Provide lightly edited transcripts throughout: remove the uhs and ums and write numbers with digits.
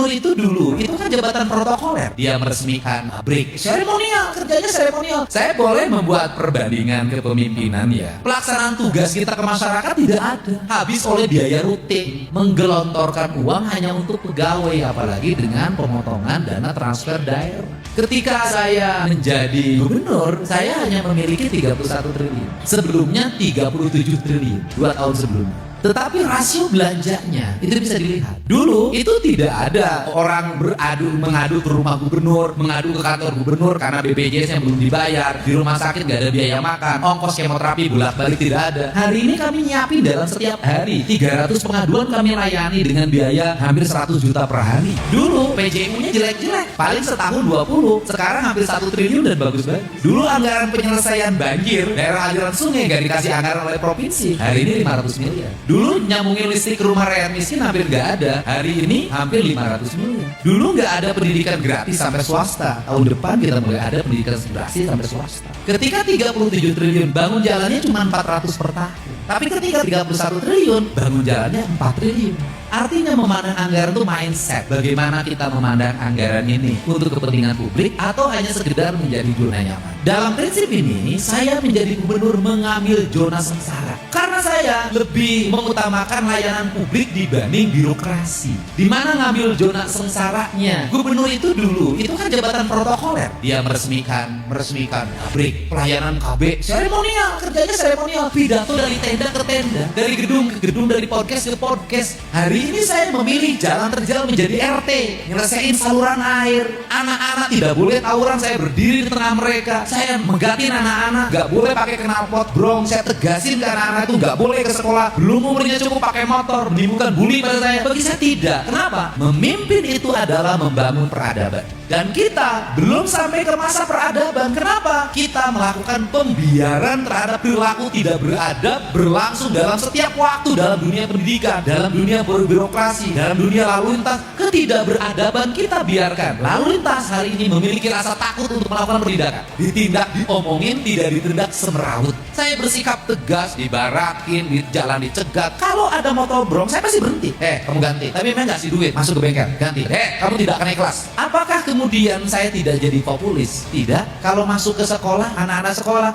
Gubernur itu dulu, itu kan jabatan protokoler. Dia meresmikan pabrik, seremonial, kerjanya seremonial. Saya boleh membuat perbandingan kepemimpinan ya. Pelaksanaan tugas kita ke masyarakat tidak ada. Habis oleh biaya rutin, menggelontorkan uang hanya untuk pegawai, apalagi dengan pemotongan dana transfer daerah. Ketika saya menjadi gubernur, saya hanya memiliki 31 triliun. Sebelumnya 37 triliun, 2 tahun sebelumnya. Tetapi rasio belanjanya itu bisa dilihat. Dulu itu tidak ada orang mengadu ke rumah gubernur, mengadu ke kantor gubernur karena BPJS yang belum dibayar, di rumah sakit nggak ada biaya makan, ongkos kemoterapi bolak-balik tidak ada. Hari ini kami nyiapin dalam setiap hari 300 pengaduan kami layani dengan biaya hampir 100 juta per hari. Dulu PJU-nya jelek-jelek, paling setahun 20, sekarang hampir 1 triliun dan bagus-bagus. Dulu anggaran penyelesaian banjir daerah aliran sungai nggak dikasih anggaran oleh provinsi, hari ini 500 miliar. Dulu nyambungin listrik ke rumah rakyat miskin hampir nggak ada. Hari ini hampir 500 miliar. Dulu nggak ada pendidikan gratis sampai swasta. Tahun depan kita mulai ada pendidikan gratis sampai swasta. Ketika 37 triliun, bangun jalannya cuma 400 per tahun. Tapi ketika 31 triliun, bangun jalannya 4 triliun. Artinya memandang anggaran itu mindset. Bagaimana kita memandang anggaran ini untuk kepentingan publik atau hanya sekedar menjadi zona nyaman. Dalam prinsip ini, saya menjadi gubernur mengambil zona sengsara. Karena saya lebih mengutamakan layanan publik dibanding birokrasi. Di mana ngambil zona sengsaranya? Gubernur itu dulu, itu kan jabatan protokoler. Dia meresmikan pabrik, pelayanan KB, seremonial, kerjanya seremonial. Pidato dari tenda ke tenda, dari gedung ke gedung, dari podcast ke podcast. Hari ini saya memilih jalan terjal menjadi RT, nyelesain saluran air. Anak-anak tidak boleh tawuran, saya berdiri di tengah mereka. Saya mengganti anak-anak, gak boleh pakai knalpot brong. Saya tegasin ke anak-anak itu gak boleh ke sekolah, belum umurnya cukup pakai motor, menimbulkan bully pada saya. Bagi saya tidak. Kenapa? Memimpin itu adalah membangun peradaban. Dan kita belum sampai ke masa peradaban. Kenapa? Kita melakukan pembiaran terhadap perilaku tidak beradab berlangsung dalam setiap waktu, dalam dunia pendidikan, dalam dunia birokrasi, dalam dunia lalu lintas. Ketidakberadaban kita biarkan. Lalu lintas hari ini memiliki rasa takut untuk melakukan penindakan. Ditindak, diomongin, tidak ditindak semeraut. Saya bersikap tegas, dibarakin, di jalan dicegat. Kalau ada motor brong, saya pasti berhenti. Kamu ganti. Tapi memang nggak sih duit, masuk ke bengkel, ganti. Kamu tidak akan naik kelas. Apakah kemudian saya tidak jadi populis? Tidak. Kalau masuk ke sekolah, anak-anak sekolah,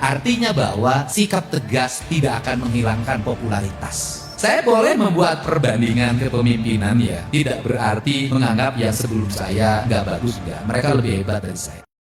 artinya bahwa sikap tegas tidak akan menghilangkan popularitas. Saya boleh membuat perbandingan kepemimpinan ya. Tidak berarti menganggap yang sebelum saya nggak bagus, enggak. Mereka lebih hebat dari saya.